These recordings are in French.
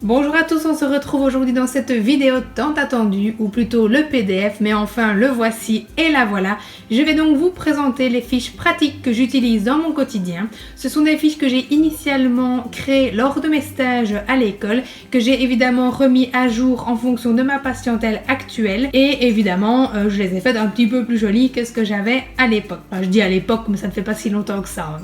Bonjour à tous, on se retrouve aujourd'hui dans cette vidéo tant attendue, ou plutôt le PDF, mais enfin le voici et la voilà. Je vais donc vous présenter les fiches pratiques que j'utilise dans mon quotidien. Ce sont des fiches que j'ai initialement créées lors de mes stages à l'école, que j'ai évidemment remis à jour en fonction de ma patientèle actuelle, et évidemment je les ai faites un petit peu plus jolies que ce que j'avais à l'époque. Enfin, je dis à l'époque, mais ça ne fait pas si longtemps que ça.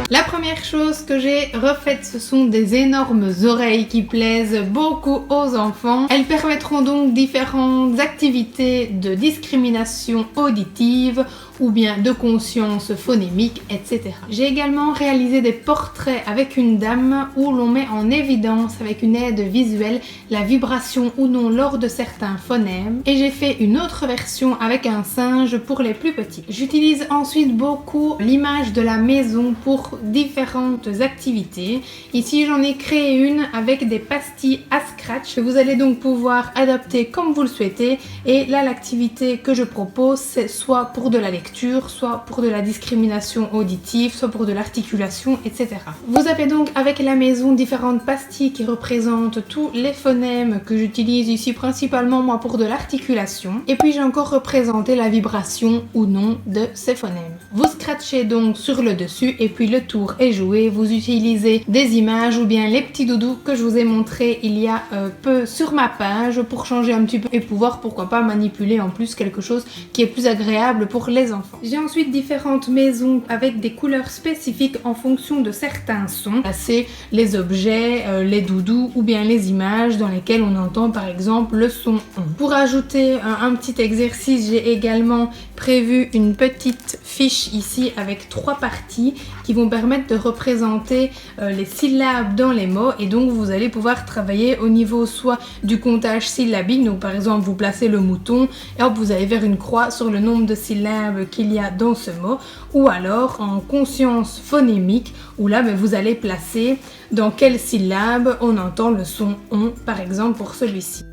La première chose que j'ai refaite, ce sont des énormes oreilles qui plaisent beaucoup aux enfants. Elles permettront donc différentes activités de discrimination auditive ou bien de conscience phonémique, etc. J'ai également réalisé des portraits avec une dame où l'on met en évidence avec une aide visuelle la vibration ou non lors de certains phonèmes. Et j'ai fait une autre version avec un singe pour les plus petits. J'utilise ensuite beaucoup l'image de la maison pour différentes activités. Ici j'en ai créé une avec des pastilles à scratch que vous allez donc pouvoir adapter comme vous le souhaitez. Et là l'activité que je propose, c'est soit pour de la lecture, soit pour de la discrimination auditive, soit pour de l'articulation, etc. Vous avez donc avec la maison différentes pastilles qui représentent tous les phonèmes que j'utilise ici principalement moi pour de l'articulation. Et puis j'ai encore représenté la vibration ou non de ces phonèmes. Vous scratchez donc sur le dessus et puis le tour est joué. Vous utilisez des images ou bien les petits doudous que je vous ai montré il y a peu sur ma page pour changer un petit peu et pouvoir pourquoi pas manipuler en plus quelque chose qui est plus agréable pour les enfants. J'ai ensuite différentes maisons avec des couleurs spécifiques en fonction de certains sons. C'est les objets, les doudous ou bien les images dans lesquelles on entend par exemple le son on. Pour ajouter un petit exercice, j'ai également prévu une petite fiche ici avec 3 parties qui vont permettre de représenter les syllabes dans les mots, et donc vous allez pouvoir travailler au niveau soit du comptage syllabique, donc par exemple vous placez le mouton et hop vous allez faire une croix sur le nombre de syllabes qu'il y a dans ce mot, ou alors en conscience phonémique où là vous allez placer dans quelle syllabe on entend le son on par exemple pour celui-ci.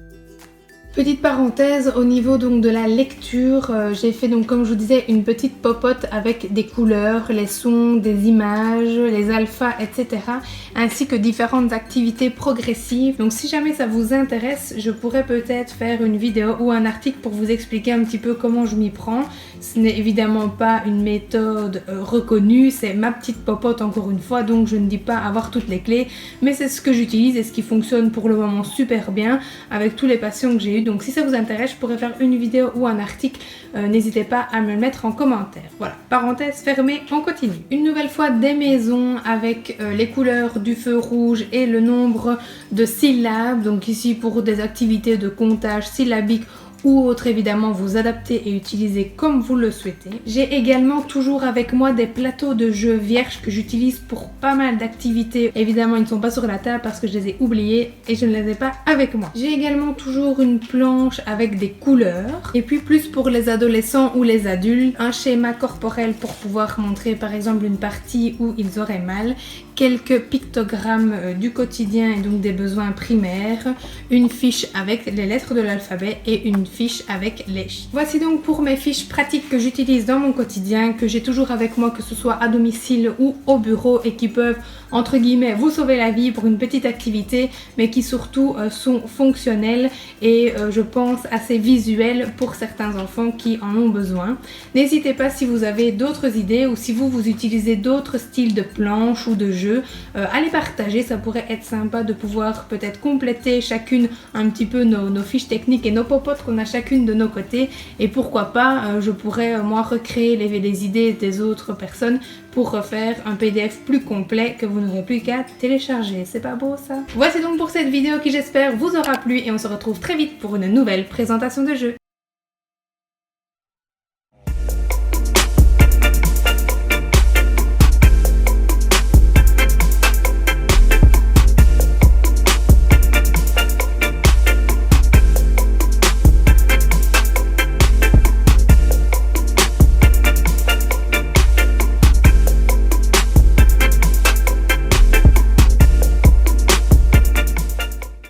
Petite parenthèse au niveau donc de la lecture, j'ai fait donc comme je vous disais une petite popote avec des couleurs, les sons, des images, les alphas, etc. ainsi que différentes activités progressives. Donc si jamais ça vous intéresse, je pourrais peut-être faire une vidéo ou un article pour vous expliquer un petit peu comment je m'y prends. Ce n'est évidemment pas une méthode reconnue, c'est ma petite popote encore une fois, donc je ne dis pas avoir toutes les clés, mais c'est ce que j'utilise et ce qui fonctionne pour le moment super bien avec tous les patients que j'ai eu. Donc si ça vous intéresse, je pourrais faire une vidéo ou un article, n'hésitez pas à me le mettre en commentaire. Voilà, parenthèse fermée, on continue. Une nouvelle fois des maisons avec les couleurs du feu rouge et le nombre de syllabes, donc ici pour des activités de comptage syllabique ou autre, évidemment vous adaptez et utilisez comme vous le souhaitez. J'ai également toujours avec moi des plateaux de jeux vierges que j'utilise pour pas mal d'activités. Évidemment ils ne sont pas sur la table parce que je les ai oubliés et je ne les ai pas avec moi. J'ai également toujours une planche avec des couleurs, et puis plus pour les adolescents ou les adultes, un schéma corporel pour pouvoir montrer par exemple une partie où ils auraient mal, quelques pictogrammes du quotidien et donc des besoins primaires, une fiche avec les lettres de l'alphabet et une fiche avec les chiffres. Voici donc pour mes fiches pratiques que j'utilise dans mon quotidien, que j'ai toujours avec moi, que ce soit à domicile ou au bureau, et qui peuvent entre guillemets vous sauver la vie pour une petite activité, mais qui surtout sont fonctionnelles et je pense assez visuelles pour certains enfants qui en ont besoin. N'hésitez pas si vous avez d'autres idées ou si vous utilisez d'autres styles de planches ou de jeux, à les partager, ça pourrait être sympa de pouvoir peut-être compléter chacune un petit peu nos fiches techniques et nos popotes qu'on a chacune de nos côtés, et pourquoi pas je pourrais moi recréer les idées des autres personnes pour refaire un PDF plus complet que vous n'aurez plus qu'à télécharger. C'est pas beau ça? Voici donc pour cette vidéo qui j'espère vous aura plu, et on se retrouve très vite pour une nouvelle présentation de jeu.